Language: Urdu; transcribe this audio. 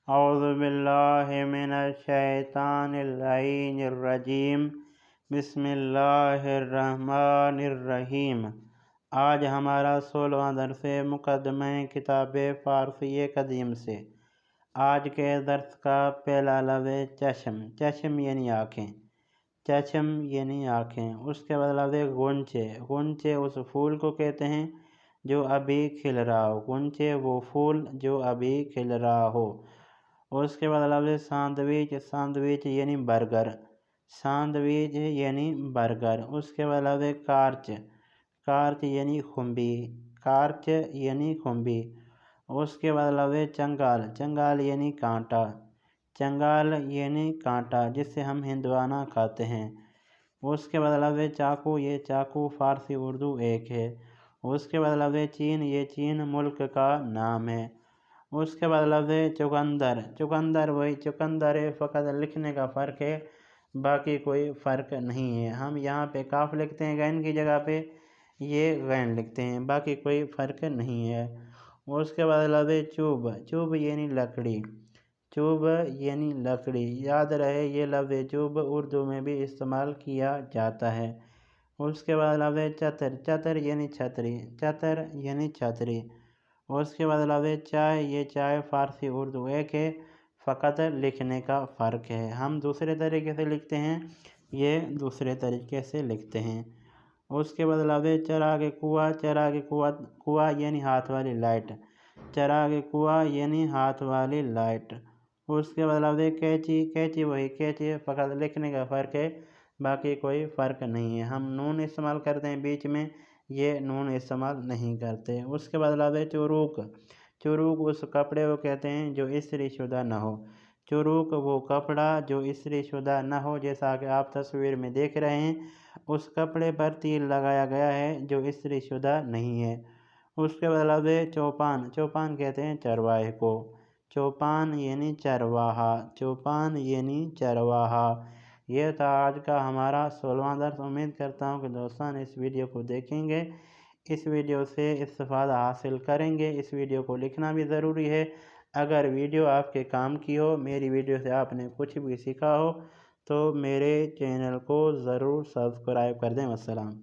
اعوذ باللہ من الشیطان اللعین الرجیم بسم اللہ الرحمن الرحیم۔ آج ہمارا 16واں درس مقدمہ کتاب فارسی قدیم سے۔ آج کے درس کا پہلا لفظ چشم۔ چشم یعنی آنکھیں، چشم یعنی آنکھیں۔ اس کے بعد لفظ غنچے۔ غنچے اس پھول کو کہتے ہیں جو ابھی کھل رہا ہو، غنچے وہ پھول جو ابھی کھل رہا ہو۔ اس کے بعد لفظ سینڈوچ۔ سینڈوچ یعنی برگر، سینڈوچ یعنی برگر۔ اس کے بعد لفظ کارچ۔ کارچ یعنی کھمبی، کارچ یعنی کھمبی۔ اس کے بعد لفظ چنگال۔ چنگال یعنی کانٹا، چنگال یعنی کانٹا جس سے ہم ہندوانہ کھاتے ہیں۔ اس کے بعد لفظ چاقو۔ یہ چاقو فارسی اردو ایک ہے۔ اس کے بعد لفظ چین۔ یہ چین ملک کا نام ہے۔ اس کے بعد لفظ چقندر۔ چقندر وہی چقندر ہے، فقط لکھنے کا فرق ہے، باقی کوئی فرق نہیں ہے۔ ہم یہاں پہ کاف لکھتے ہیں غین کی جگہ پہ، یہ غین لکھتے ہیں، باقی کوئی فرق نہیں ہے۔ اس کے بعد لفظ چوب۔ چوب یعنی لکڑی، چوب یعنی لکڑی۔ یاد رہے یہ لفظ چوب اردو میں بھی استعمال کیا جاتا ہے۔ اس کے بعد لفظ چتر۔ چتر یعنی چھتری، چتر یعنی چھتری۔ اس کے بعد لفظ چائے۔ یہ چائے فارسی اردو ایک ہے، فقط لکھنے کا فرق ہے، ہم دوسرے طریقے سے لکھتے ہیں، یہ دوسرے طریقے سے لکھتے ہیں۔ اس کے بعد لفظ چراغ کنواں۔ چراغ کنواں یعنی ہاتھ والی لائٹ، چراغ کنواں یعنی ہاتھ والی لائٹ۔ اس کے بعد لفظ کینچی۔ کینچی وہی کینچی ہے، فقط لکھنے کا فرق ہے، باقی کوئی فرق نہیں ہے۔ ہم نون استعمال کرتے ہیں بیچ میں، یہ نون استعمال نہیں کرتے۔ اس کے بعد لفظ چروک۔ چروک اس کپڑے کو کہتے ہیں جو استری شدہ نہ ہو، چروک وہ کپڑا جو استری شدہ نہ ہو، جیسا کہ آپ تصویر میں دیکھ رہے ہیں، اس کپڑے پر تیل لگایا گیا ہے جو استری شدہ نہیں ہے۔ اس کے بعد لفظ چوپان۔ چوپان کہتے ہیں چرواہے کو، چوپان یعنی چرواہا، چوپان یعنی چرواہا۔ یہ تھا آج کا ہمارا 16واں درس۔ امید کرتا ہوں کہ دوستان اس ویڈیو کو دیکھیں گے، اس ویڈیو سے استفادہ حاصل کریں گے۔ اس ویڈیو کو لکھنا بھی ضروری ہے۔ اگر ویڈیو آپ کے کام کی ہو، میری ویڈیو سے آپ نے کچھ بھی سیکھا ہو، تو میرے چینل کو ضرور سبسکرائب کر دیں۔ والسلام۔